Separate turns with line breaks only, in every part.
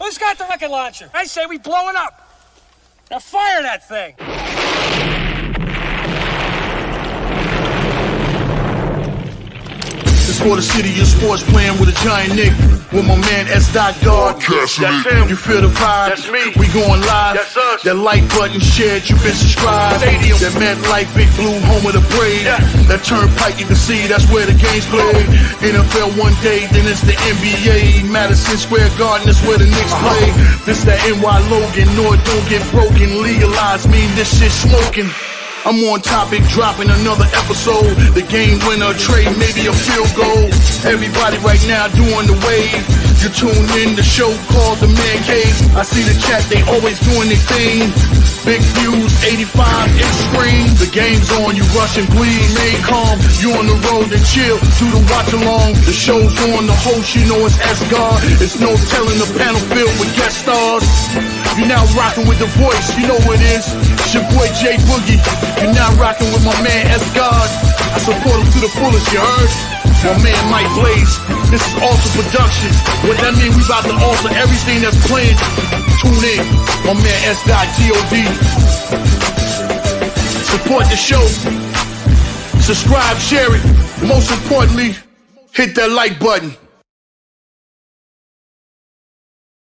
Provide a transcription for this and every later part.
Who's got the rocket launcher? I say we blow it up. Now fire that thing.
It's for the city of sports, playing with a giant Nick. With my man S. God.
That's him.
You feel the vibe?
That's me.
We going live.
That's us.
That like button shared, you been subscribed.
Stadium.
That MetLife, Big Blue, home of the Braves.
Yeah.
That turnpike you can see, that's where the game's played. NFL one day, then it's the NBA. Madison Square Garden, that's where the Knicks play. This that NY Logan, no it don't get broken. Legalize, mean this shit smoking. I'm on topic, dropping another episode. The game winner, trade, maybe a field goal. Everybody right now doing the wave. You tune in the show called TheMan-Cave. I see the chat, they always doing their thing. Big views, 85-inch screen. The game's on, you rushing, please, remain calm. You on the road and chill, do the watch along. The show's on, the host, you know it's S-God. It's no telling the panel filled with guest stars. You're now rocking with the voice, you know who it is. It's your boy J Boogie. You're now rocking with my man S-God. I support him to the fullest, you heard? My man Mike Blaze. This is Alter Production. What that mean? We about to alter everything that's playing. Tune in. My man S.God. Support the show. Subscribe, share it. Most importantly, hit that like button.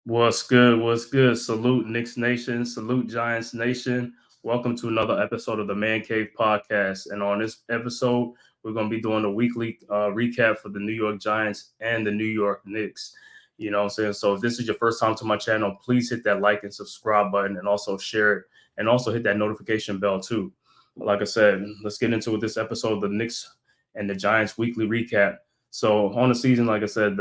What's good? What's good? Salute Knicks Nation. Salute Giants Nation. Welcome to another episode of the Man-Cave podcast. And on this episode, we're going to be doing a weekly recap for the New York Giants and the New York Knicks. You know what I'm saying? So if this is your first time to my channel, please hit that like and subscribe button and also share it and also hit that notification bell too. Like I said, let's get into this episode, the Knicks and the Giants weekly recap. So on the season, like I said,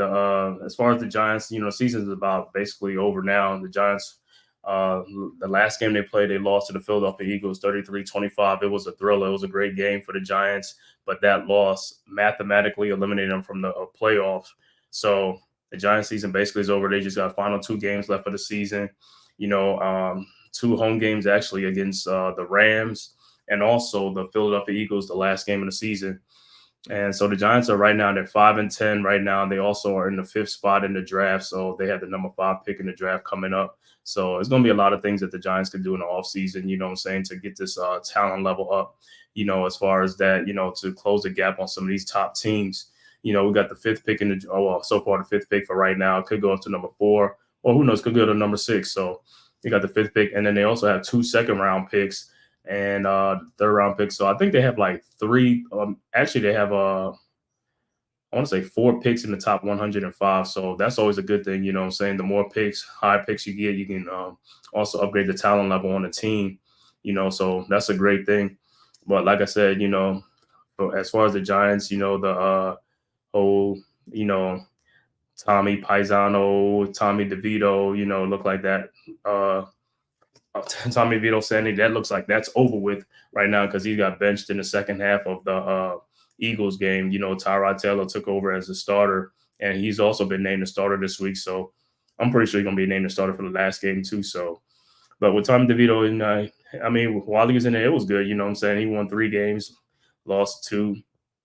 as far as the Giants, you know, season is about basically over now. The Giants, the last game they played, they lost to the Philadelphia Eagles 33-25. It was a thriller. It was a great game for the Giants, but that loss mathematically eliminated them from the playoffs. So the Giants season basically is over. They just got final 2 games left of the season. You know, 2 home games actually against the Rams and also the Philadelphia Eagles, the last game of the season. And so the Giants are right now, they're 5-10 right now. They also are in the 5th spot in the draft. So they have the number 5 pick in the draft coming up. So it's going to be a lot of things that the Giants can do in the offseason, you know what I'm saying, to get this talent level up, you know, as far as that, you know, to close the gap on some of these top teams. You know, we got the 5th pick in the, so far the 5th pick for right now. It could go up to number 4, or who knows, could go to number 6. So you got the 5th pick. And then they also have 2 second-round picks and 3rd-round picks. So I think they have like 3. Actually, they have I want to say 4 picks in the top 105. So that's always a good thing. You know what I'm saying? The more picks, high picks you get, you can also upgrade the talent level on the team, you know, so that's a great thing. But like I said, you know, as far as the Giants, you know, the whole, you know, Tommy Paisano, Tommy DeVito, you know, look like that. Tommy DeVito Sandy, that looks like that's over with right now because he got benched in the second half of the Eagles game. You know, Tyrod Taylor took over as the starter, and he's also been named the starter this week. So I'm pretty sure he's going to be named the starter for the last game too. So, but with Tommy DeVito, and I mean, while he was in there, it was good. You know what I'm saying? He won 3 games, lost 2.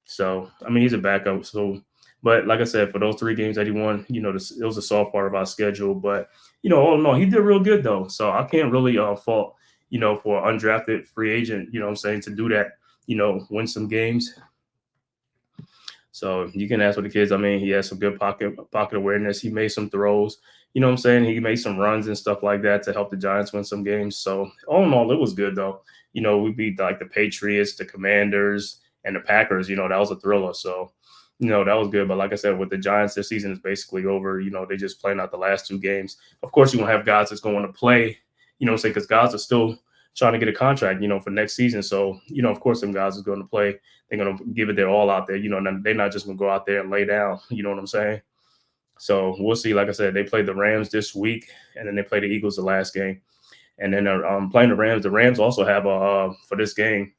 So, I mean, he's a backup. So, but like I said, for those 3 games that he won, you know, it was a soft part of our schedule. But, you know, all in all, he did real good though. So I can't really fault, you know, for an undrafted free agent, you know what I'm saying, to do that, you know, win some games. So you can ask for the kids. I mean, he has some good pocket awareness. He made some throws. You know what I'm saying? He made some runs and stuff like that to help the Giants win some games. So all in all, it was good, though. You know, we beat like the Patriots, the Commanders, and the Packers. You know, that was a thriller. So, you know, that was good. But like I said, with the Giants, their season is basically over. You know, they just playing out the last 2 games. Of course, you're going to have guys that's going to play, you know what I'm saying, because guys are still trying to get a contract, you know, for next season. So, you know, of course, some guys are going to play. They're going to give it their all out there. You know, they're not just going to go out there and lay down. You know what I'm saying? So we'll see. Like I said, they played the Rams this week, and then they played the Eagles the last game. And then they're playing the Rams. The Rams also have for this game,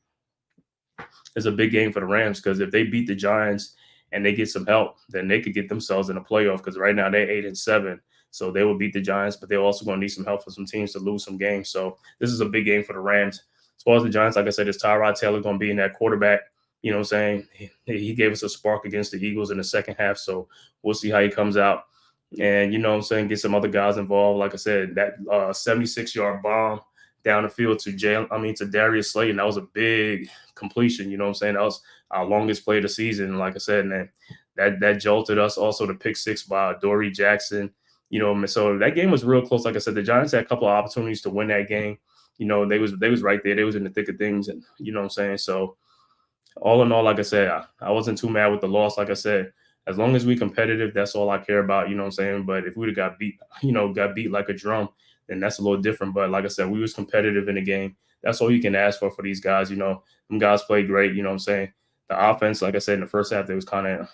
it's a big game for the Rams because if they beat the Giants and they get some help, then they could get themselves in a playoff because right now they're 8-7. So they will beat the Giants, but they're also going to need some help for some teams to lose some games. So this is a big game for the Rams. As far as the Giants, like I said, it's Tyrod Taylor going to be in that quarterback. You know what I'm saying? He gave us a spark against the Eagles in the second half. So we'll see how he comes out. and you know what I'm saying, get some other guys involved. Like I said, that 76-yard bomb down the field to Darius Slayton, that was a big completion. You know what I'm saying? That was our longest play of the season. Like I said, and then that jolted us. Also, the pick six by Dory Jackson. You know, so that game was real close. Like I said, the Giants had a couple of opportunities to win that game. You know, they was right there. They was in the thick of things, and you know what I'm saying. So all in all, like I said, I wasn't too mad with the loss. Like I said, as long as we competitive, that's all I care about. You know what I'm saying? But if we'd have got beat like a drum, then that's a little different. But like I said, we was competitive in the game. That's all you can ask for these guys. You know, them guys played great. You know what I'm saying? The offense, like I said, in the first half, they was kind of,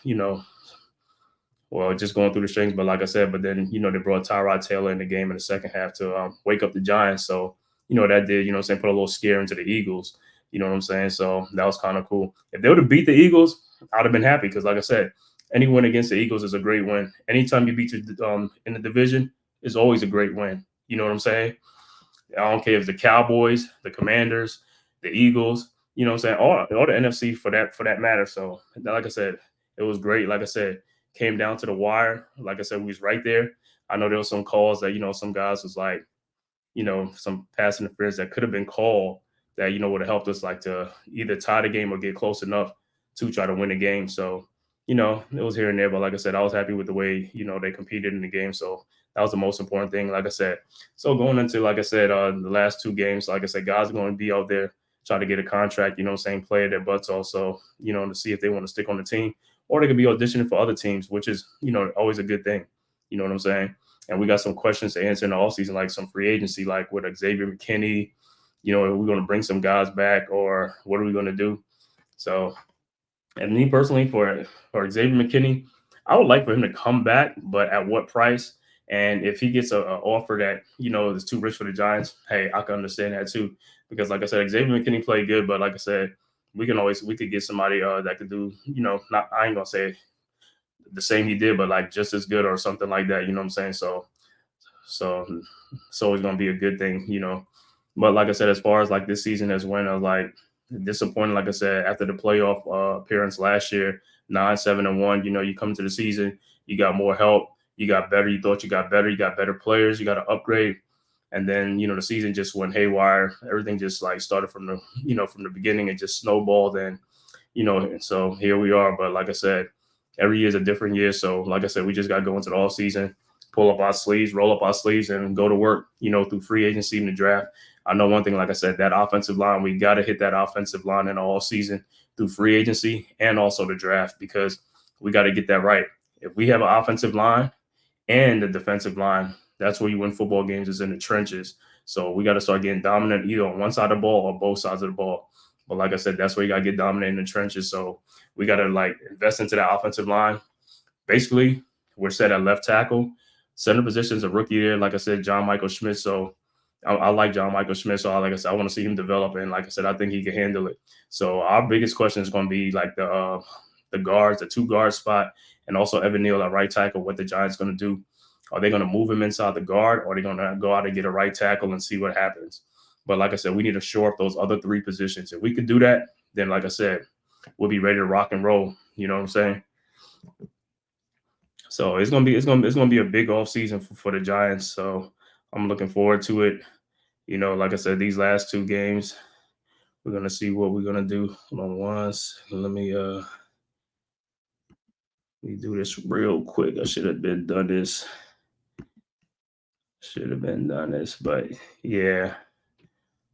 well, just going through the strings. But like I said, but then, they brought Tyrod Taylor in the game in the second half to wake up the Giants. So, that did, put a little scare into the Eagles. You know what I'm saying? So that was kind of cool. If they would have beat the Eagles, I'd have been happy because, like I said, any win against the Eagles is a great win. Anytime you beat in the division is always a great win. You know what I'm saying? I don't care if it's the Cowboys, the Commanders, the Eagles. You know what I'm saying? All the NFC for that matter. So, like I said, it was great. Like I said, came down to the wire. Like I said, we was right there. I know there was some calls that some guys was like, some pass interference that could have been called that would have helped us like to either tie the game or get close enough to try to win the game. So it was here and there, but like I said, I was happy with the way they competed in the game. So that was the most important thing. Like I said, so going into like I said the last two games, like I said, guys are going to be out there trying to get a contract. Play their butts off. So to see if they want to stick on the team, or they could be auditioning for other teams, which is always a good thing. You know what I'm saying? And we got some questions to answer in the offseason, like some free agency, like with Xavier McKinney. Are we going to bring some guys back, or what are we going to do? So, and me personally, for Xavier McKinney, I would like for him to come back, but at what price? And if he gets an offer that is too rich for the Giants, hey, I can understand that too. Because like I said, Xavier McKinney played good, but like I said, we could get somebody that could do not, I ain't gonna say the same he did, but like just as good or something like that. You know what I'm saying? So it's always gonna be a good thing. But like I said, as far as like this season as when I was like disappointed, like I said, after the playoff appearance last year, 9-7-1. You come to the season, you got more help, you got better. You thought you got better. You got better players. You got to upgrade. And then the season just went haywire. Everything just like started from the beginning. It just snowballed, and and so here we are. But like I said, every year is a different year. So like I said, we just got to go into the off season, pull up our sleeves, roll up our sleeves, and go to work. Through free agency and the draft. I know one thing, like I said, that offensive line, we got to hit that offensive line in all season through free agency and also the draft, because we got to get that right. If we have an offensive line and the defensive line, that's where you win football games, is in the trenches. So we got to start getting dominant either on one side of the ball or both sides of the ball. But like I said, that's where you got to get dominant in the trenches. So we got to like invest into that offensive line. Basically, we're set at left tackle. Center position is a rookie there. Like I said, John Michael Schmidt. So I like John Michael Schmidt. So like I said, I want to see him develop. And like I said, I think he can handle it. So our biggest question is going to be like the guards, the two guard spot, and also Evan Neal at right tackle. What the Giants going to do? Are they going to move him inside the guard, or are they going to go out and get a right tackle and see what happens? But like I said, we need to shore up those other three positions. If we could do that, then like I said, we'll be ready to rock and roll. You know what I'm saying? So it's gonna be a big off season for the Giants. So I'm looking forward to it. Like I said, these last two games, we're gonna see what we're gonna do. Hold on once. Let me do this real quick. I should have been done this. But yeah,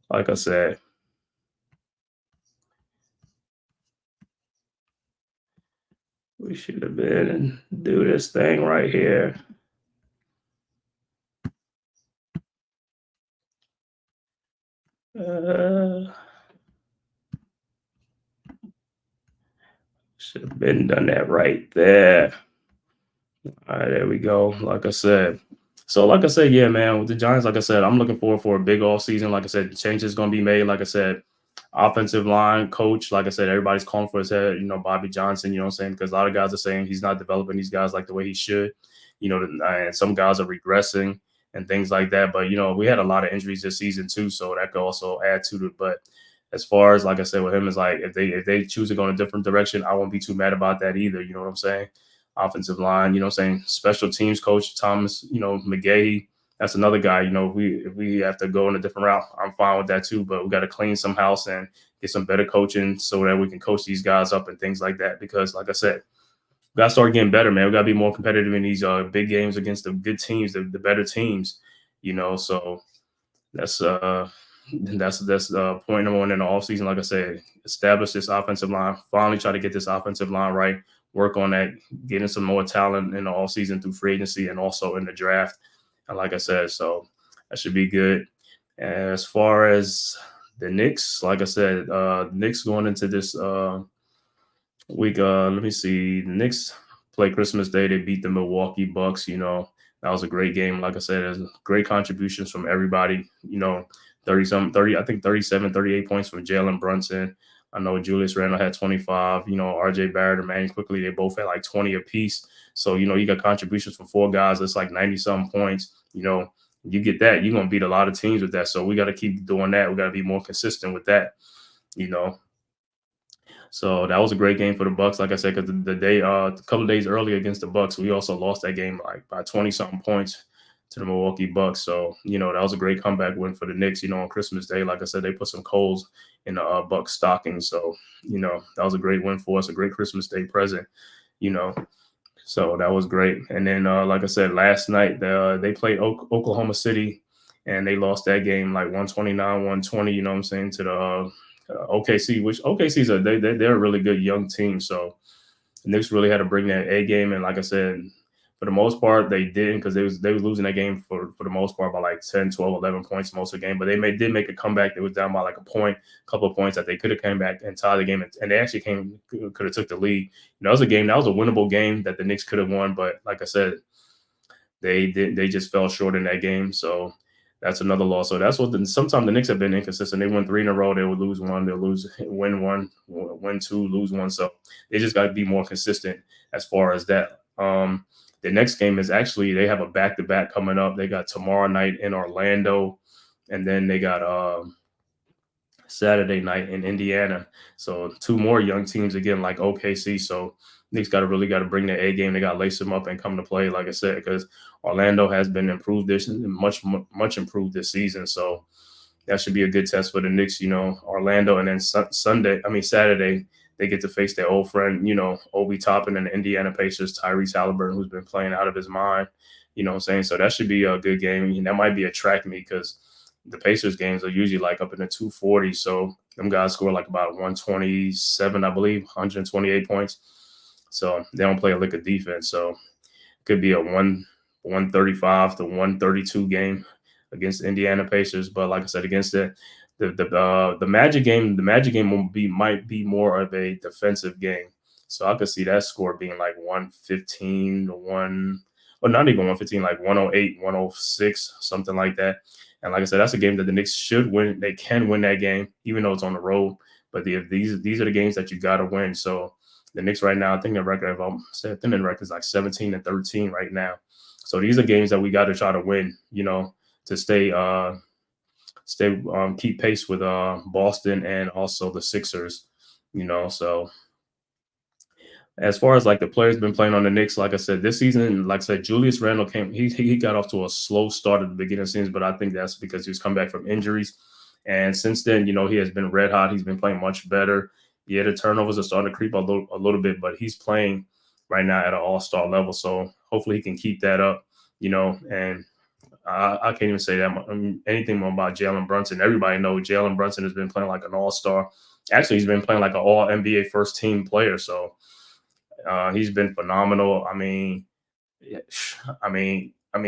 like I said. We should have been and do this thing right here. Should have been done that right there. All right, there we go. Like I said. So, like I said, yeah, man, with the Giants, like I said, I'm looking forward for a big off season. Like I said, changes going to be made. Like I said, offensive line coach, like I said, everybody's calling for his head, Bobby Johnson, you know what I'm saying? Because a lot of guys are saying he's not developing these guys like the way he should, and some guys are regressing and things like that. But, we had a lot of injuries this season too, so that could also add to it. But as far as, like I said, with him, is like if they choose to go in a different direction, I won't be too mad about that either. You know what I'm saying? offensive line. You know what I'm saying? Special teams coach Thomas, McGahee. That's another guy. If we have to go in a different route, I'm fine with that too. But we got to clean some house and get some better coaching so that we can coach these guys up and things like that. Because, like I said, we got to start getting better, man. We got to be more competitive in these big games against the good teams, the better teams. So that's point number one in the offseason. Like I said, establish this offensive line. Finally, try to get this offensive line right. Work on that, getting some more talent in the offseason through free agency and also in the draft. And like I said, so that should be good. And as far as the Knicks, like I said, Knicks going into this week. Let me see. The Knicks play Christmas Day. They beat the Milwaukee Bucks. That was a great game. Like I said, there's great contributions from everybody. 30, I think 37, 38 points from Jalen Brunson. I know Julius Randle had 25. RJ Barrett and Manny Quickly, they both had like 20 apiece. So, you got contributions from four guys. That's like 90-something points. You get that, you're going to beat a lot of teams with that. So we got to keep doing that. We got to be more consistent with that, So that was a great game for the Bucks. Like I said, because a couple of days earlier against the Bucks, we also lost that game like by 20-something points to the Milwaukee Bucks. So, that was a great comeback win for the Knicks, on Christmas Day. Like I said, they put some coals in the Bucks stocking. So, that was a great win for us, a great Christmas Day present, So that was great. And then, like I said, last night, they played Oklahoma City, and they lost that game like 129-120, to the OKC, which OKC's they're a really good young team. So the Knicks really had to bring that A game. And like I said, for the most part, they didn't, because they was losing that game for the most part by like 10, 12, 11 points most of the game. But they did make a comeback. They was down by like a couple of points that they could have came back and tied the game. And they actually could have took the lead. That was a winnable game that the Knicks could have won. But like I said, they just fell short in that game. So that's another loss. So that's sometimes the Knicks have been inconsistent. They won 3 in a row. They would lose one. They'll win one, win 2, lose 1. So they just got to be more consistent as far as that. The next game is actually, they have a back-to-back coming up. They got tomorrow night in Orlando, and then they got Saturday night in Indiana. So 2 more young teams again, like OKC. So Knicks got to bring their A game. They got to lace them up and come to play, like I said, because Orlando has been improved much improved this season. So that should be a good test for the Knicks, Orlando. And then Saturday, they get to face their old friend, Obi Toppin and the Indiana Pacers, Tyrese Halliburton, who's been playing out of his mind, what I'm saying? So that should be a good game. That might be a track meet, because the Pacers games are usually like up in the 240. So them guys score like about 127, I believe, 128 points. So they don't play a lick of defense. So it could be a 135 to 132 game against the Indiana Pacers. But like I said, against the Magic game, might be more of a defensive game. So I could see that score being like 115 to 1, or not even 115, like 108, 106, something like that. And like I said, that's a game that the Knicks should win. They can win that game, even though it's on the road. But these are the games that you got to win. So the Knicks right now, I think the record is like 17-13 right now. So these are games that we got to try to win, to stay keep pace with Boston and also the Sixers, So as far as like the players been playing on the Knicks, like I said, this season, like I said, Julius Randle he got off to a slow start at the beginning of the season, but I think that's because he was coming back from injuries. And since then, he has been red hot. He's been playing much better. Yeah, the turnovers are starting to creep a little bit, but he's playing right now at an all-star level. So hopefully he can keep that up, and I can't even say anything more about Jalen Brunson. Everybody knows Jalen Brunson has been playing like an all-star. Actually, he's been playing like an all-NBA first-team player. So he's been phenomenal. A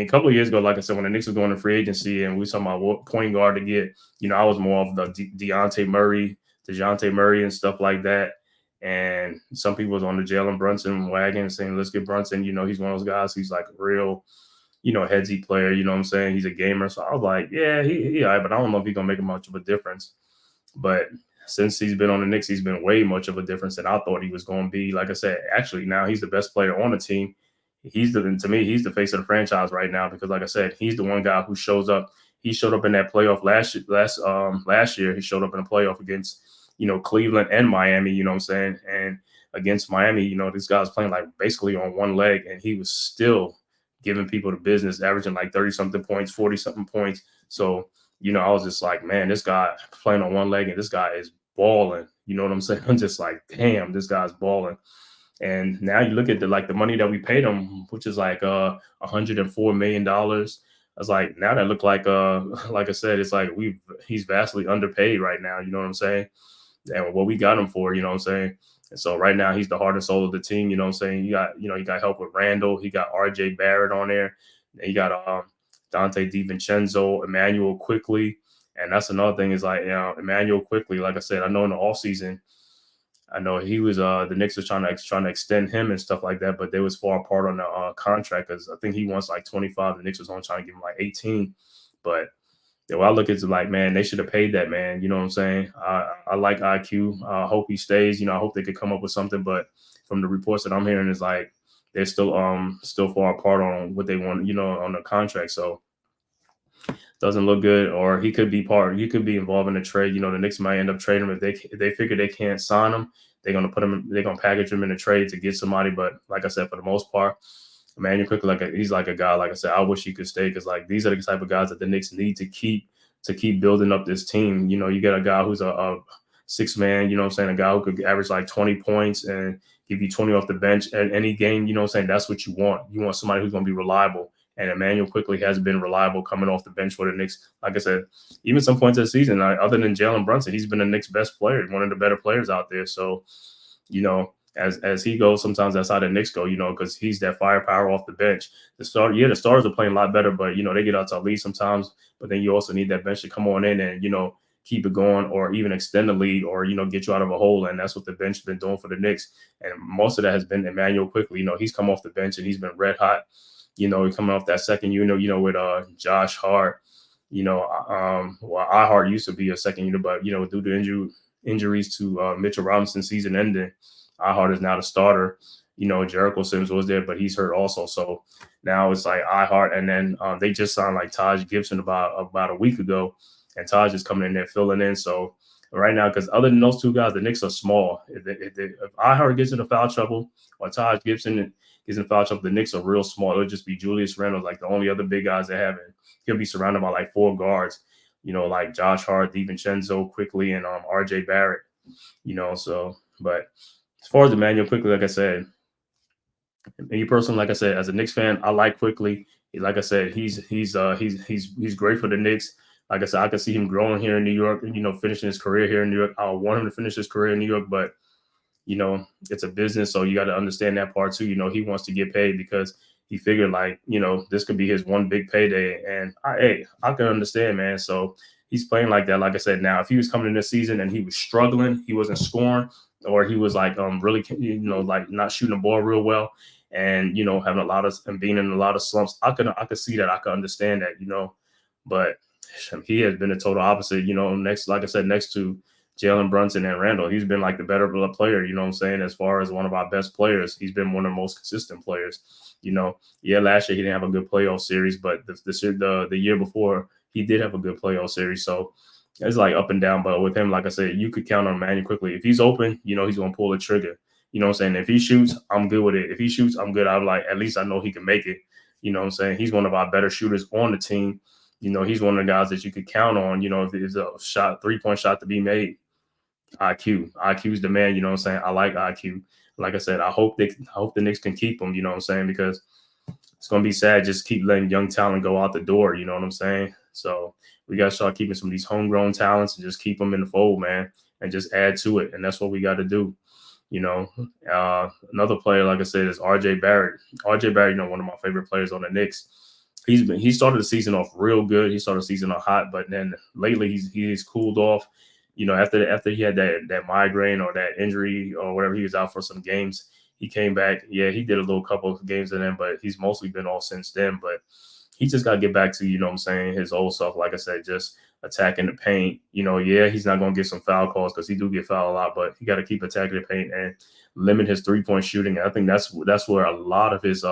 couple of years ago, like I said, when the Knicks were going to free agency and we were talking about what point guard to get, I was more of the DeJounte Murray and stuff like that. And some people was on the Jalen Brunson wagon saying, let's get Brunson. He's one of those guys. He's like a real, headsy player. You know what I'm saying? He's a gamer. So I was like, yeah, he all right, but I don't know if he's going to make much of a difference. But since he's been on the Knicks, he's been way much of a difference than I thought he was going to be. Like I said, actually, now he's the best player on the team. To me, he's the face of the franchise right now, because like I said, he's the one guy who shows up. He showed up in that playoff last year. He showed up in a playoff against, Cleveland and Miami, you know what I'm saying? And against Miami, you know, this guy was playing like basically on one leg, and he was still giving people the business, averaging like 30-something points, 40-something points. So, you know, I was just like, man, this guy playing on one leg and this guy is balling. You know what I'm saying? I'm just like, damn, this guy's balling. And now you look at the money that we paid him, which is like $104 million. I was like, now that look like like I said, it's like he's vastly underpaid right now. You know what I'm saying? And what we got him for, you know what I'm saying? And so right now he's the heart and soul of the team. You know what I'm saying? You got help with Randall. He got RJ Barrett on there. And you got Dante DiVincenzo, Emmanuel Quickly. And that's another thing is like, you know, Emmanuel Quickly, like I said, I know in the offseason, I know he was the Knicks was trying to extend him and stuff like that, but they was far apart on the contract because I think he wants like 25. The Knicks was only trying to give him like 18. But yeah, well, I look at it like, man, they should have paid that man. You know what I'm saying? I like IQ. I hope he stays. You know, I hope they could come up with something. But from the reports that I'm hearing, is like they're still far apart on what they want. You know, on the contract. So doesn't look good, or he could be involved in a trade. You know, the Knicks might end up trading him if they figure they can't sign him. They're gonna package him in a trade to get somebody. But like I said, for the most part, Emmanuel Quickly, he's like a guy. Like I said, I wish he could stay because like these are the type of guys that the Knicks need to keep building up this team. You know, you get a guy who's a six man. You know what I'm saying? A guy who could average like 20 points and give you 20 off the bench at any game. You know what I'm saying? That's what you want. You want somebody who's gonna be reliable. And Emmanuel Quickly has been reliable coming off the bench for the Knicks. Like I said, even some points this season, other than Jalen Brunson, he's been the Knicks' best player, one of the better players out there. So, you know, as he goes, sometimes that's how the Knicks go, you know, because he's that firepower off the bench. The stars are playing a lot better, but, you know, they get out to a lead sometimes. But then you also need that bench to come on in and, you know, keep it going or even extend the lead or, you know, get you out of a hole. And that's what the bench has been doing for the Knicks. And most of that has been Emmanuel Quickly. You know, he's come off the bench and he's been red hot. You know, he's coming off that second unit, you know, with Josh Hart. You know, I Hart used to be a second unit, but, you know, due to injuries to Mitchell Robinson season ending, I Hart is now the starter. You know, Jericho Sims was there, but he's hurt also. So now it's like I Hart. And then they just signed like Taj Gibson about a week ago. And Taj is coming in there filling in. So right now, because other than those two guys, the Knicks are small. If I Hart gets into foul trouble or Taj Gibson is in foul trouble, the Knicks are real small. It'll just be Julius Randle, like the only other big guys they have. And he'll be surrounded by like four guards, you know, like Josh Hart, DiVincenzo Quickly, and RJ Barrett, you know. So, but as far as Emmanuel Quickly, like I said, me personally, like I said, as a Knicks fan, I like Quickly. Like I said, he's great for the Knicks. Like I said, I can see him growing here in New York, you know, finishing his career here in New York. I want him to finish his career in New York, but you know, it's a business, so you got to understand that part too. You know, he wants to get paid because he figured like, you know, this could be his one big payday. And I can understand, man. So he's playing like that. Like I said, now if he was coming in this season and he was struggling, he wasn't scoring, or he was like really, you know, like not shooting the ball real well, and you know, having being in a lot of slumps, I could see that. I could understand that, you know, but he has been a total opposite. You know, next to Jalen Brunson and Randall, he's been like the better player, you know what I'm saying? As far as one of our best players, he's been one of the most consistent players. You know, yeah, last year he didn't have a good playoff series, but the year before he did have a good playoff series. So it's like up and down. But with him, like I said, you could count on Emmanuel Quickly. If he's open, you know, he's going to pull the trigger. You know what I'm saying? If he shoots, I'm good with it. If he shoots, I'm good. I'm like, at least I know he can make it. You know what I'm saying? He's one of our better shooters on the team. You know, he's one of the guys that you could count on, you know, if there's a 3-point shot to be made. IQ is the man, you know what I'm saying? I like IQ. Like I said, I hope the Knicks can keep him, you know what I'm saying? Because it's gonna be sad just keep letting young talent go out the door, you know what I'm saying? So we gotta start keeping some of these homegrown talents and just keep them in the fold, man, and just add to it. And that's what we got to do. You know, another player, like I said, is RJ Barrett. RJ Barrett, you know, one of my favorite players on the Knicks. He started the season off real good. He started the season off hot, but then lately he's cooled off. You know, after he had that migraine or that injury or whatever, he was out for some games. He came back. Yeah, he did a little couple of games in them, but he's mostly been off since then. But he just got to get back to, you know what I'm saying, his old self. Like I said, just attacking the paint. You know, yeah, he's not going to get some foul calls because he do get fouled a lot, but he got to keep attacking the paint and limit his 3-point shooting. And I think that's where a lot of his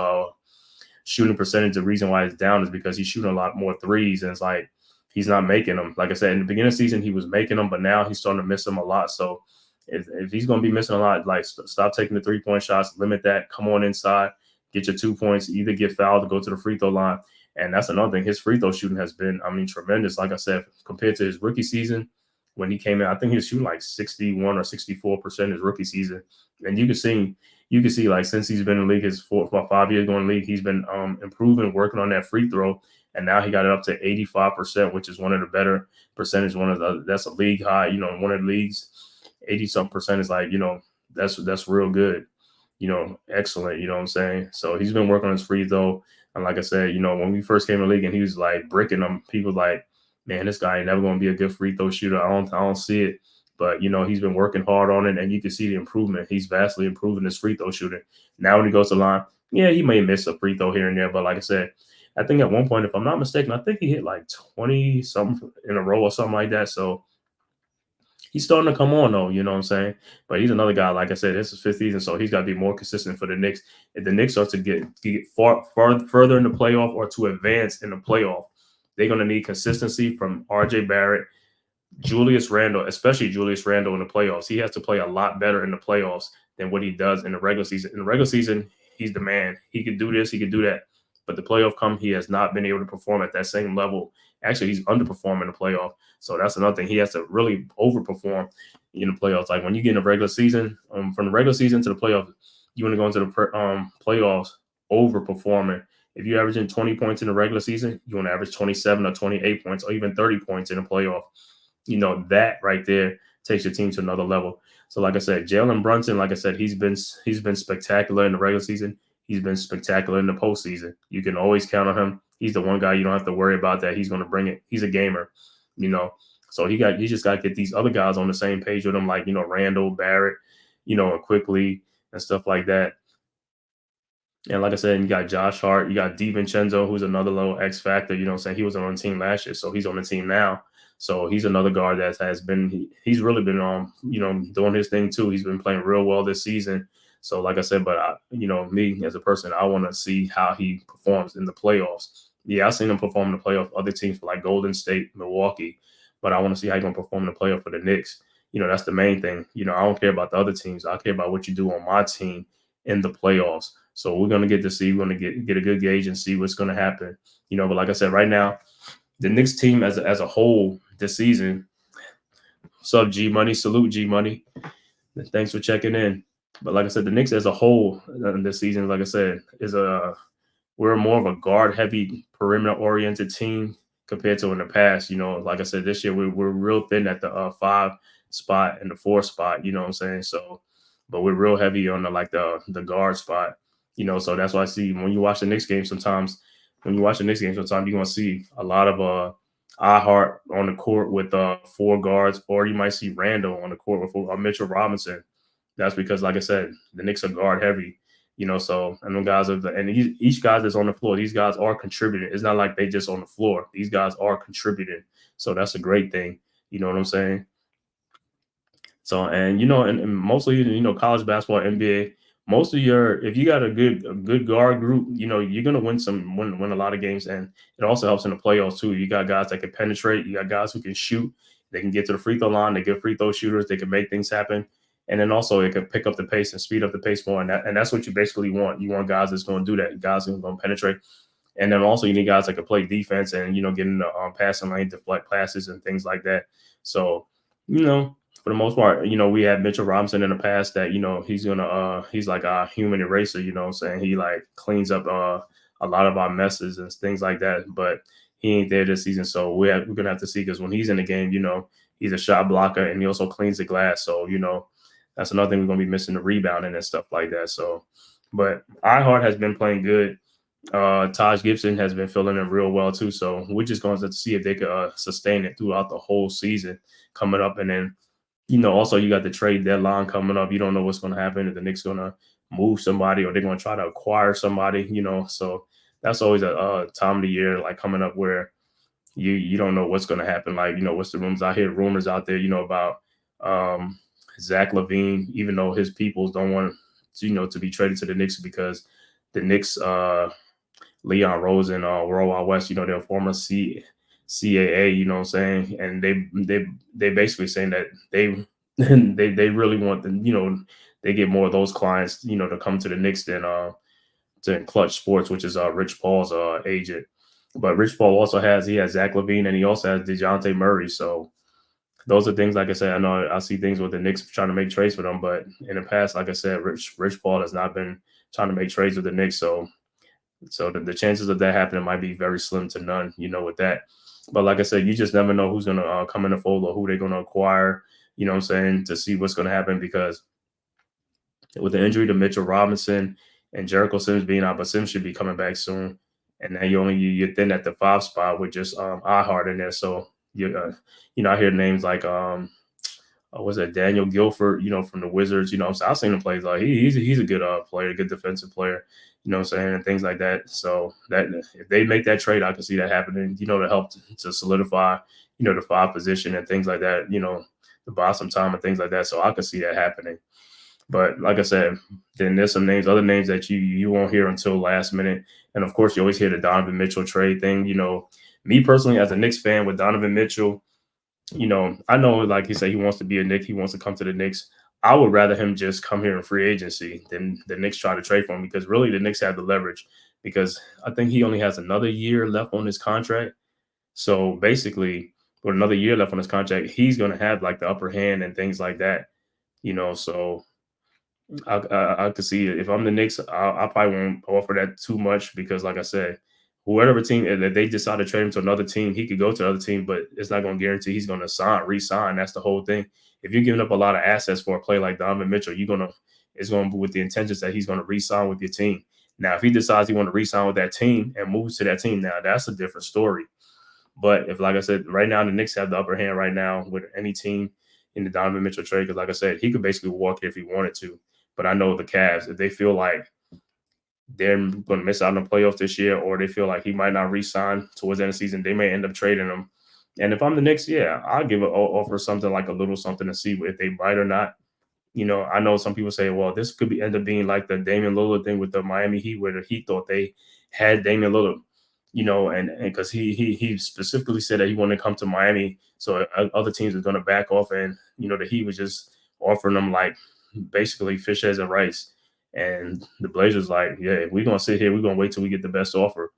shooting percentage, the reason why it's down is because he's shooting a lot more threes. And it's like, he's not making them. Like I said, in the beginning of the season, he was making them, but now he's starting to miss them a lot. So if he's going to be missing a lot, like stop taking the 3-point shots, limit that, come on inside, get your 2 points, either get fouled or go to the free throw line. And that's another thing. His free throw shooting has been, tremendous. Like I said, compared to his rookie season, when he came in, I think he was shooting like 61 or 64% his rookie season. And you can see like since he's been in the league, his 4 or 5 years going in the league, he's been improving, working on that free throw. And now he got it up to 85%, which is one of the better percentage. That's a league high, one of the leagues, 80-something% is like, that's real good, excellent, you know what I'm saying? So he's been working on his free throw. And like I said, when we first came in the league and he was like bricking them, people like, man, this guy ain't never going to be a good free throw shooter. I don't see it. But, he's been working hard on it, and you can see the improvement. He's vastly improving his free throw shooting. Now when he goes to the line, yeah, he may miss a free throw here and there. But like I said, I think at one point, if I'm not mistaken, I think he hit like 20-something in a row or something like that. So he's starting to come on, though, you know what I'm saying? But he's another guy, like I said, this is 5th season, so he's got to be more consistent for the Knicks. If the Knicks start to get further in the playoff or to advance in the playoff, they're going to need consistency from R.J. Barrett, Julius Randle, especially Julius Randle in the playoffs. He has to play a lot better in the playoffs than what he does in the regular season. In the regular season, he's the man. He could do this, he could do that. But the playoff come, he has not been able to perform at that same level. Actually, he's underperforming in the playoff. So that's another thing. He has to really overperform in the playoffs. Like when you get in the regular season, from the regular season to the playoffs, you want to go into the playoffs overperforming. If you're averaging 20 points in the regular season, you want to average 27 or 28 points or even 30 points in the playoff. That right there takes your team to another level. So like I said, Jalen Brunson, like I said, he's been spectacular in the regular season. He's been spectacular in the postseason. You can always count on him. He's the one guy you don't have to worry about that he's going to bring it. He's a gamer, So he just got to get these other guys on the same page with him, like, Randall, Barrett, and Quickly and stuff like that. And like I said, you got Josh Hart, you got DiVincenzo, who's another little X factor, he was on the team last year, so he's on the team now. So he's another guard that he's really been doing his thing too. He's been playing real well this season. So like I said, but me as a person, I want to see how he performs in the playoffs. Yeah, I've seen him perform in the playoff for other teams like Golden State, Milwaukee, but I want to see how he's going to perform in the playoff for the Knicks. That's the main thing. I don't care about the other teams. I care about what you do on my team in the playoffs. So we're going to we're going to get a good gauge and see what's going to happen. But like I said, right now, the Knicks team as a whole this season, sub G Money, salute G Money. Thanks for checking in. But like I said, the Knicks as a whole this season, like I said, we're more of a guard-heavy, perimeter-oriented team compared to in the past. Like I said, this year we're real thin at the 5 spot and the 4 spot. You know what I'm saying? So, but we're real heavy on the guard spot. So that's why I see when you watch the Knicks game sometimes. When you watch the Knicks game, sometimes you're gonna see a lot of iHeart on the court with 4 guards, or you might see Randall on the court with Mitchell Robinson. That's because, like I said, the Knicks are guard heavy, So and the guys each guy that's on the floor, these guys are contributing. It's not like they just on the floor. These guys are contributing, so that's a great thing. You know what I'm saying? So and and mostly college basketball, NBA. Most of if you got a good guard group, you're gonna win a lot of games, and it also helps in the playoffs too. You got guys that can penetrate, you got guys who can shoot, they can get to the free throw line, they get free throw shooters, they can make things happen, and then also it can pick up the pace and speed up the pace more, and that's what you basically want. You want guys that's going to do that, guys who are going to penetrate, and then also you need guys that can play defense and get in the passing lane, deflect passes and things like that. So for the most part, we had Mitchell Robinson in the past that, he's like a human eraser, what I'm saying? He like cleans up a lot of our messes and things like that, but he ain't there this season. So we're going to have to see, because when he's in the game, he's a shot blocker and he also cleans the glass. So, that's another thing we're going to be missing, the rebounding and stuff like that. So, but iHeart has been playing good. Taj Gibson has been filling in real well too. So we're just going to see if they could sustain it throughout the whole season coming up. And then, also you got the trade deadline coming up. You don't know what's going to happen, if the Knicks going to move somebody or they're going to try to acquire somebody, so that's always a time of the year like coming up where you don't know what's going to happen. Like, what's the rumors? I hear rumors out there, about Zach LaVine, even though his peoples don't want to be traded to the Knicks, because the Knicks, Leon Rose and World Wide West, they're former CAA, what I'm saying? And they basically saying that they and they really want they get more of those clients, to come to the Knicks than to Clutch Sports, which is Rich Paul's agent. But Rich Paul also has Zach LaVine, and he also has DeJounte Murray. So those are things, like I said, I know I see things with the Knicks trying to make trades for them, but in the past, like I said, Rich Paul has not been trying to make trades with the Knicks. So the chances of that happening might be very slim to none, with that. But like I said, you just never know who's going to come in the fold or who they're going to acquire, what I'm saying, to see what's going to happen, because with the injury to Mitchell Robinson and Jericho Sims being out, but Sims should be coming back soon. And now you're thin at the 5 spot with just iHeart in there. So I hear names like was that Daniel Guilford, from the Wizards. I've seen him play. Like he's a good player, a good defensive player, I'm saying, and things like that. So that if they make that trade, I can see that happening, to help to solidify, the 5 position and things like that, to buy some time and things like that. So I can see that happening. But like I said, then there's other names that you won't hear until last minute. And of course, you always hear the Donovan Mitchell trade thing. Me personally, as a Knicks fan with Donovan Mitchell, I know, like he said, he wants to be a Knick. He wants to come to the Knicks. I would rather him just come here in free agency than the Knicks try to trade for him, because really the Knicks have the leverage, because I think he only has another year left on his contract. So basically, with another year left on his contract, he's going to have like the upper hand and things like that, so I could see it. If I'm the Knicks, I probably won't offer that too much, because, like I said, whatever team that they decide to trade him to another team, he could go to another team, but it's not going to guarantee he's going to re-sign. That's the whole thing. If you're giving up a lot of assets for a player like Donovan Mitchell, it's going to be with the intentions that he's going to re-sign with your team. Now, if he decides he want to re-sign with that team and moves to that team, now that's a different story. But if, like I said, right now the Knicks have the upper hand right now with any team in the Donovan Mitchell trade, because, like I said, he could basically walk here if he wanted to. But I know the Cavs, if they feel like they're going to miss out on the playoffs this year, or they feel like he might not re-sign towards the end of the season, they may end up trading him. And if I'm the Knicks, yeah, I'll offer something like a little something to see if they bite or not. I know some people say, well, this could end up being like the Damian Lillard thing with the Miami Heat, where the Heat thought they had Damian Lillard, and because he specifically said that he wanted to come to Miami, so other teams are going to back off, and the Heat was just offering them like basically fish heads and rice. And the Blazers like, yeah, we're going to sit here, we're going to wait till we get the best offer.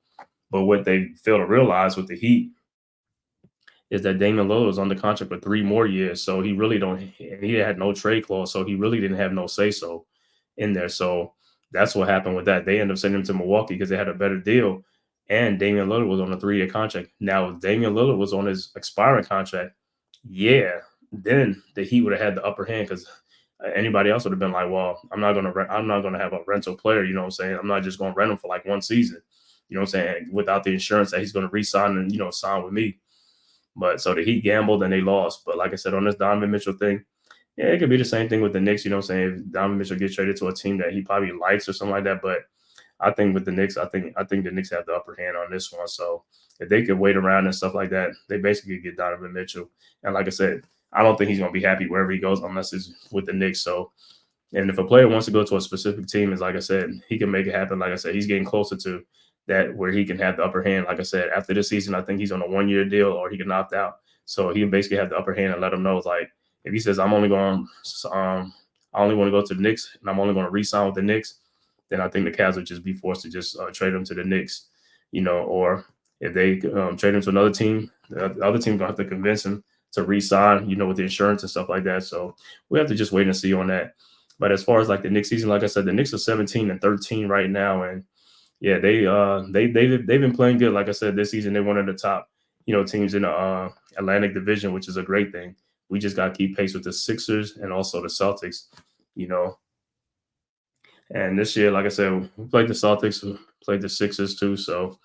But what they fail to realize with the Heat is that Damian Lillard was on the contract for 3 more years. So he had no trade clause. So he really didn't have no say-so in there. So that's what happened with that. They ended up sending him to Milwaukee because they had a better deal. And Damian Lillard was on a 3-year contract. Now, if Damian Lillard was on his expiring contract, yeah, then the Heat would have had the upper hand, because anybody else would have been like, well, I'm not gonna have a rental player, you know what I'm saying? I'm not just gonna rent him for like 1 season, you know what I'm saying, without the insurance that he's gonna re-sign and sign with me. But so the Heat gambled and they lost. But like I said, on this Donovan Mitchell thing, yeah, it could be the same thing with the Knicks, you know what I'm saying? If Donovan Mitchell gets traded to a team that he probably likes or something like that. But I think with the Knicks, I think the Knicks have the upper hand on this one. So if they could wait around and stuff like that, they basically get Donovan Mitchell. And like I said, I don't think he's going to be happy wherever he goes unless it's with the Knicks. So, and if a player wants to go to a specific team, as like I said, he can make it happen. Like I said, he's getting closer to that where he can have the upper hand. Like I said, after this season, I think he's on a 1-year deal, or he can opt out. So he basically have the upper hand and let him know, like, if he says, I only want to go to the Knicks and I'm only going to re-sign with the Knicks, then I think the Cavs would just be forced to just trade him to the Knicks, or if they trade him to another team, the other team going to have to convince him to re-sign, with the insurance and stuff like that. So we have to just wait and see on that. But as far as like the Knicks season, like I said, the Knicks are 17-13 right now, and yeah, they've been playing good. Like I said, this season they're one of the top teams in the Atlantic Division, which is a great thing. We just got to keep pace with the Sixers and also the Celtics, And this year, like I said, we played the Celtics, we played the Sixers too, so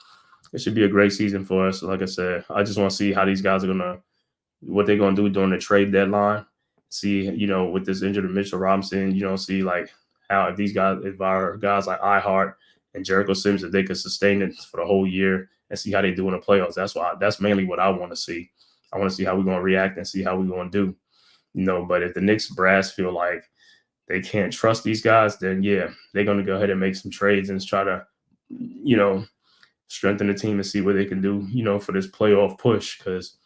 it should be a great season for us. Like I said, I just want to see how these guys are what they're gonna do during the trade deadline. See, with this injured Mitchell Robinson, see like how if our guys like iHeart and Jericho Sims, if they could sustain it for the whole year and see how they do in the playoffs. That's mainly what I want to see. I want to see how we're gonna react and see how we're gonna do. But if the Knicks brass feel like they can't trust these guys, then yeah, they're gonna go ahead and make some trades and try to, strengthen the team and see what they can do, for this playoff push. Because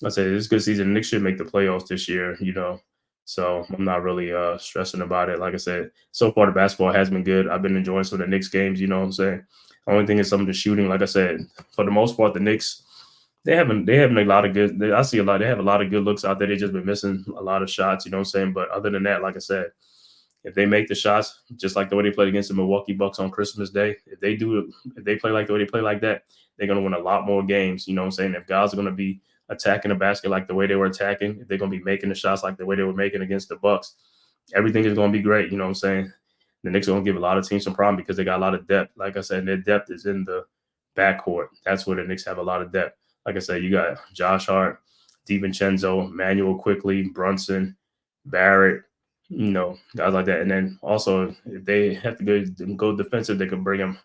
I say it's a good season. The Knicks should make the playoffs this year, So I'm not really stressing about it. Like I said, so far the basketball has been good. I've been enjoying some of the Knicks games. You know what I'm saying? Only thing is some of the shooting. Like I said, for the most part, the Knicks they having a lot of good. I see a lot. They have a lot of good looks out there. They just been missing a lot of shots. You know what I'm saying? But other than that, like I said, if they make the shots just like the way they played against the Milwaukee Bucks on Christmas Day, if they play like the way they play like that, they're gonna win a lot more games. You know what I'm saying? If guys are gonna be attacking the basket like the way they were attacking, if they're gonna be making the shots like the way they were making against the Bucks, everything is gonna be great. You know what I'm saying? The Knicks are gonna give a lot of teams some problem because they got a lot of depth. Like I said, their depth is in the backcourt. That's where the Knicks have a lot of depth. Like I said, you got Josh Hart, DiVincenzo, Manuel Quickly, Brunson, Barrett, guys like that. And then also, if they have to go defensive, they could bring him,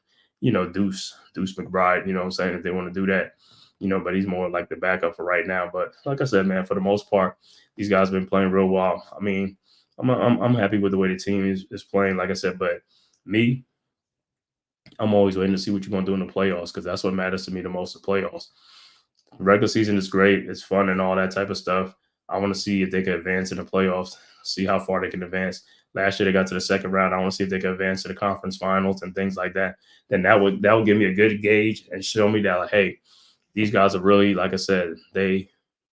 Deuce McBride, you know what I'm saying, if they want to do that, but he's more like the backup for right now. But like I said, man, for the most part, these guys have been playing real well. I mean, I'm happy with the way the team is playing, like I said, but me, I'm always waiting to see what you're going to do in the playoffs because that's what matters to me the most, the playoffs. Regular season is great. It's fun and all that type of stuff. I want to see if they can advance in the playoffs, see how far they can advance. Last year they got to the second round. I want to see if they can advance to the conference finals and things like that. Then that would give me a good gauge and show me that, like, hey, these guys are really, like I said, they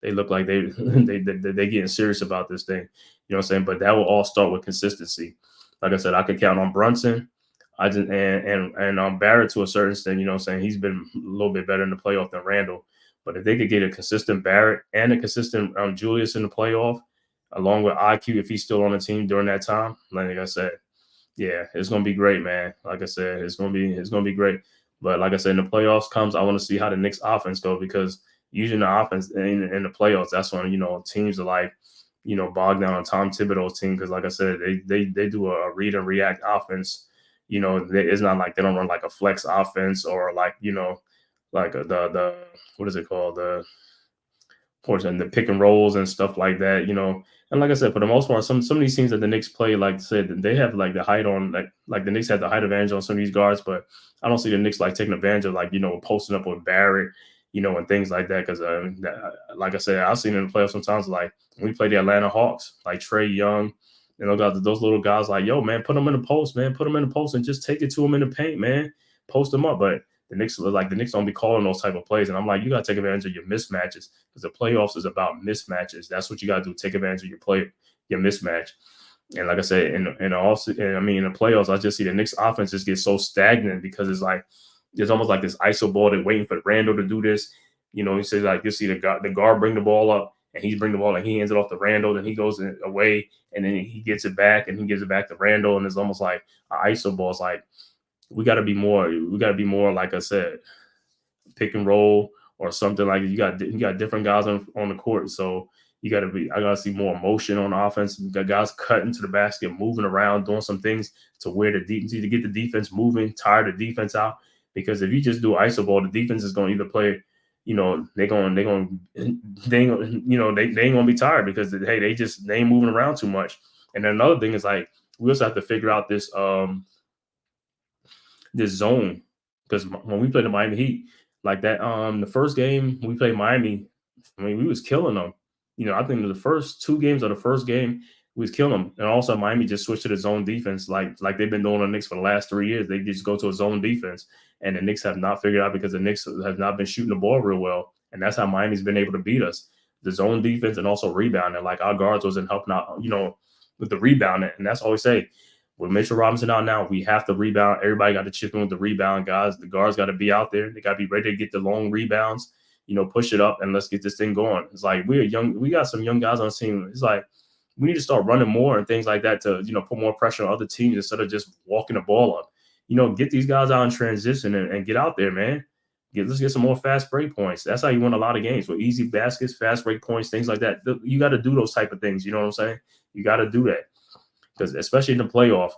look like they getting serious about this thing. You know what I'm saying? But that will all start with consistency. Like I said, I could count on Brunson. I just and Barrett to a certain extent. You know what I'm saying? He's been a little bit better in the playoff than Randall. But if they could get a consistent Barrett and a consistent Julius in the playoff, along with IQ, if he's still on the team during that time, like I said, yeah, it's gonna be great, man. Like I said, it's gonna be great. But like I said, in the playoffs I want to see how the Knicks offense go because usually the offense in the playoffs, that's when teams are like, bogged down on Tom Thibodeau's team because, like I said, they do a read and react offense. It's not like they don't run like a flex offense or like like the what is it called, the portion, the pick and rolls and stuff like that, And like I said, for the most part, some of these teams that the Knicks play, like I said, they have like the height on, like the Knicks have the height advantage on some of these guards, but I don't see the Knicks like taking advantage of like posting up with Barrett, and things like that. Because like I said, I've seen in the playoffs sometimes, like when we play the Atlanta Hawks, like Trae Young, those little guys, like, yo, man, put them in the post, man, put them in the post and just take it to them in the paint, man, post them up, but. The Knicks don't be calling those type of plays. And I'm like, you got to take advantage of your mismatches because the playoffs is about mismatches. That's what you got to do. Take advantage of your mismatch. And like I said, in the playoffs, I just see the Knicks offense just get so stagnant because it's like, there's almost like this iso ball that waiting for Randall to do this. He says like, you see the guard bring the ball up and he's bring the ball and he hands it off to Randall. Then he goes away and then he gets it back and he gives it back to Randall. And it's almost like an iso ball. It's like, we got to be more, like I said, pick and roll or something. Like you got different guys on the court. So I got to see more emotion on offense. You got guys cutting to the basket, moving around, doing some things to where the defense, to get the defense moving, tire the defense out. Because if you just do iso ball, the defense is going to either play, they ain't gonna be tired because they ain't moving around too much. And then another thing is like, we also have to figure out this zone, because when we played the Miami Heat like that, the first game we played Miami, we was killing them. I think the first two games of the first game we was killing them, and also Miami just switched to the zone defense, like they've been doing on the Knicks for the last 3 years. They just go to a zone defense, and the Knicks have not figured out because the Knicks have not been shooting the ball real well, and that's how Miami's been able to beat us. The zone defense and also rebounding, like our guards wasn't helping out, with the rebounding, and that's all we say. With Mitchell Robinson out now, we have to rebound. Everybody got to chip in with the rebound, guys. The guards got to be out there. They got to be ready to get the long rebounds, push it up, and let's get this thing going. It's like we got some young guys on the team. It's like we need to start running more and things like that to, put more pressure on other teams instead of just walking the ball up. Get these guys out in transition and get out there, man. Let's get some more fast break points. That's how you win a lot of games, with easy baskets, fast break points, things like that. You got to do those type of things. You know what I'm saying? You got to do that. Because especially in the playoff,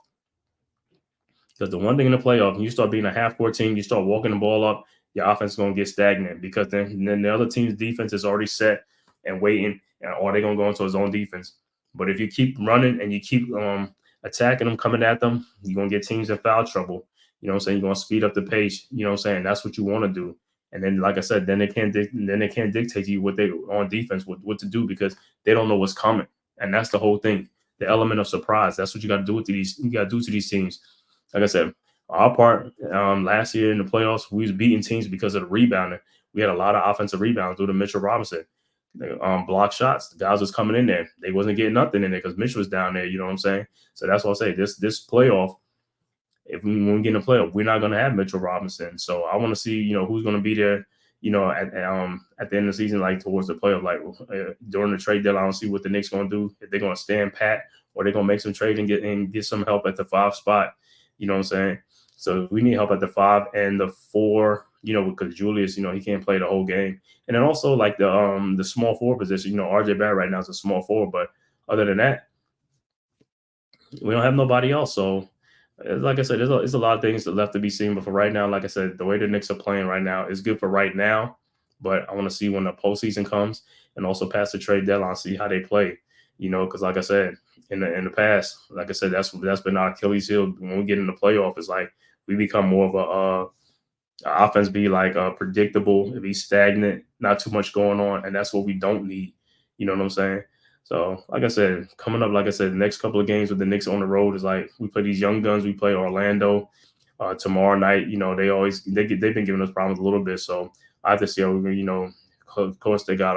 because the one thing in the playoff, when you start being a half-court team, you start walking the ball up, your offense is going to get stagnant because then the other team's defense is already set and waiting, or they're going to go into a zone defense. But if you keep running and you keep attacking them, coming at them, you're going to get teams in foul trouble. You know what I'm saying? You're going to speed up the pace. You know what I'm saying? That's what you want to do. And then, like I said, then they can't dictate to you what they on defense, what to do, because they don't know what's coming. And that's the whole thing. The element of surprise. That's what you got to do to these teams. Like I said, our part last year in the playoffs, we was beating teams because of the rebounding. We had a lot of offensive rebounds due to Mitchell Robinson. Block shots. The guys was coming in there. They wasn't getting nothing in there because Mitch was down there. You know what I'm saying? So that's what I say. This playoff, when we get in the playoff, we're not going to have Mitchell Robinson. So I want to see, who's going to be there, at the end of the season, like towards the playoff, like during the trade deadline. I don't see what the Knicks going to do. If they're going to stand pat or they're going to make some trade and get some help at the 5 spot. You know what I'm saying? So we need help at the 5 and the 4. Because Julius, he can't play the whole game. And then also like the small forward position, RJ Barrett right now is a small forward, but other than that, we don't have nobody else. So like I said, there's a lot of things that left to be seen. But for right now, like I said, the way the Knicks are playing right now is good for right now. But I want to see when the postseason comes and also past the trade deadline, see how they play. Because like I said, in the past, like I said, that's been our Achilles heel. When we get in the playoff, it's like we become more of a offense be like predictable, it be stagnant, not too much going on, and that's what we don't need. You know what I'm saying? So, like I said, coming up, like I said, the next couple of games with the Knicks on the road is like we play these young guns. We play Orlando tomorrow night. They've been giving us problems a little bit. So I have to see how we, of course they got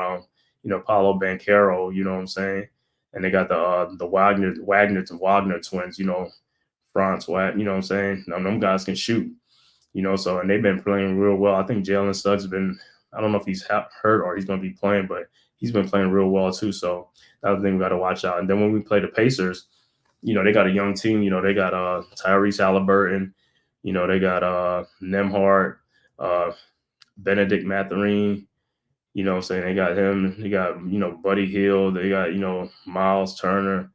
Paolo Banchero. You know what I'm saying? And they got the Wagner twins. Franz Wagner. You know what I'm saying? Them guys can shoot. So, and they've been playing real well. I think Jalen Suggs I don't know if he's hurt or he's going to be playing, but he's been playing real well too. So that's the thing we got to watch out. And then when we play the Pacers, they got a young team. They got Tyrese Halliburton. They got Nembhard, Benedict Mathurin. You know what I'm saying? They got him. They got, Buddy Hield. They got, Miles Turner,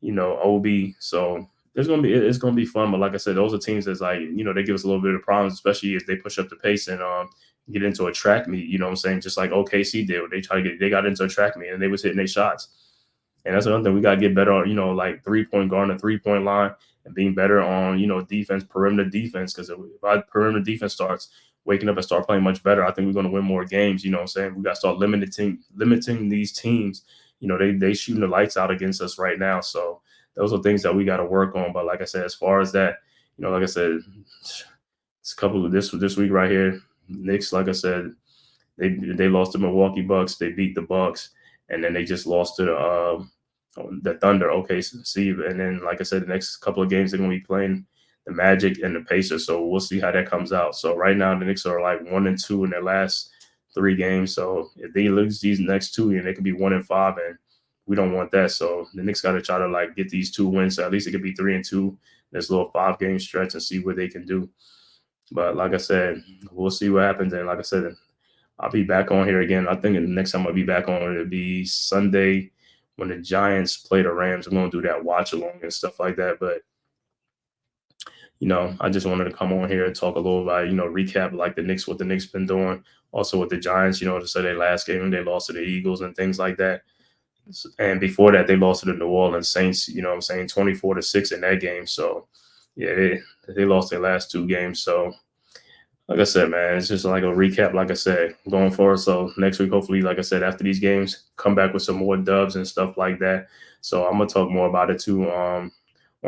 Obi. So it's gonna be fun, but like I said, those are teams that's like they give us a little bit of problems, especially if they push up the pace and get into a track meet. You know what I'm saying? Just like OKC did, they got into a track meet and they was hitting their shots, and that's another thing we gotta get better on. Like 3-point guard, the 3-point line, and being better on defense, perimeter defense. Because if our perimeter defense starts waking up and start playing much better, I think we're gonna win more games. You know what I'm saying? We gotta start limiting these teams. They shooting the lights out against us right now, so. Those are things that we got to work on. But like I said, as far as that, like I said, it's a couple of this week right here. Knicks, like I said, they lost to Milwaukee Bucks. They beat the Bucks, and then they just lost to the Thunder. Okay, see, and then like I said, the next couple of games they're gonna be playing the Magic and the Pacers. So we'll see how that comes out. So right now the Knicks are like 1-2 in their last 3 games. So if they lose these next 2, and they could be 1-5 and we don't want that. So the Knicks got to try to like get these 2 wins. So at least it could be 3-2. This little 5-game stretch and see what they can do. But like I said, we'll see what happens. And like I said, I'll be back on here again. I think the next time I'll be back on it'll be Sunday when the Giants play the Rams. I'm going to do that watch along and stuff like that. But I just wanted to come on here and talk a little about, recap like what the Knicks been doing. Also with the Giants, to say their last game they lost to the Eagles and things like that. And before that, they lost to the New Orleans Saints, 24-6 in that game. So, yeah, they lost their last 2 games. So, like I said, man, it's just like a recap, like I said, going forward. So, next week, hopefully, like I said, after these games, come back with some more dubs and stuff like that. So, I'm going to talk more about it, too, on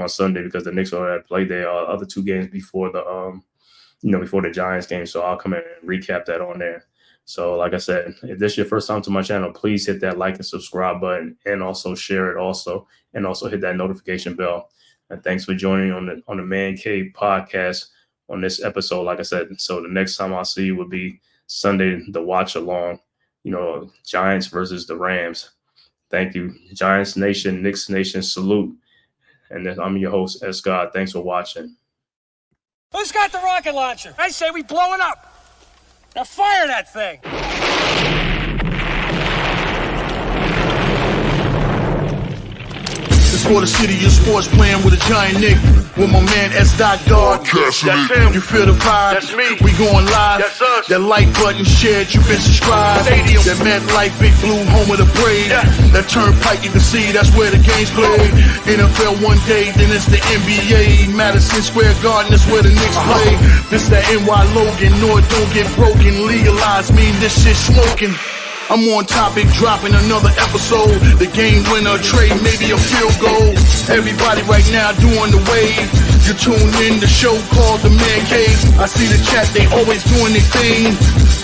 Sunday because the Knicks already played their other 2 games before the Giants game. So, I'll come in and recap that on there. So like I said, if this is your first time to my channel, please hit that like and subscribe button and also share it also. And also hit that notification bell. And thanks for joining on the Man-Cave podcast on this episode. Like I said, so the next time I'll see you will be Sunday, the watch along, Giants versus the Rams. Thank you. Giants Nation, Knicks Nation, salute. And then I'm your host, S. God. Thanks for watching.
Who's got the rocket launcher? I say we blow it up. Now fire that thing!
It's for the city of sports playing with a giant Nick. With my man S. Dot Dog.
That's him.
You feel the vibe?
That's me.
We going live.
That's us.
That like button shared, you been subscribed.
Stadium.
That MetLife Big Blue, home of the Braves.
Yeah.
That turnpike you can see, that's where the game's played. NFL one day, then it's the NBA. Madison Square Garden, that's where the Knicks play. This that NY Logan, no it don't get broken. Legalized, mean this shit smoking. I'm on topic, dropping another episode. The game winner, trade, maybe a field goal. Everybody right now doing the wave. You tune in, the show called The-Man-Cave. I see the chat, they always doing their thing.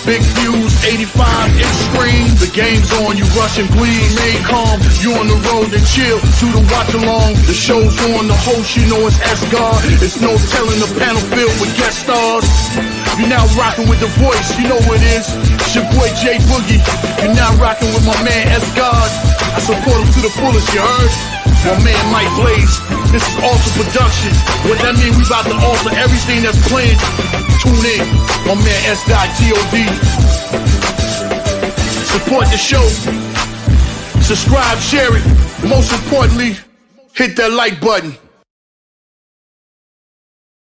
Big views, 85 extreme. The game's on, you rush and bleed. Remain calm, you on the road and chill. Do the watch along. The show's on, the host, you know it's S-God. It's no telling, the panel filled with guest stars. You're now rocking with the voice, you know what it is. It's your boy J Boogie. You're now rocking with my man S-God. I support him to the fullest, you heard? My man Mike Blaze. This is Alter Production. What that mean, we about to alter everything that's playing. Tune in, my man S.God. Support the show. Subscribe, share it. Most importantly, hit that like button.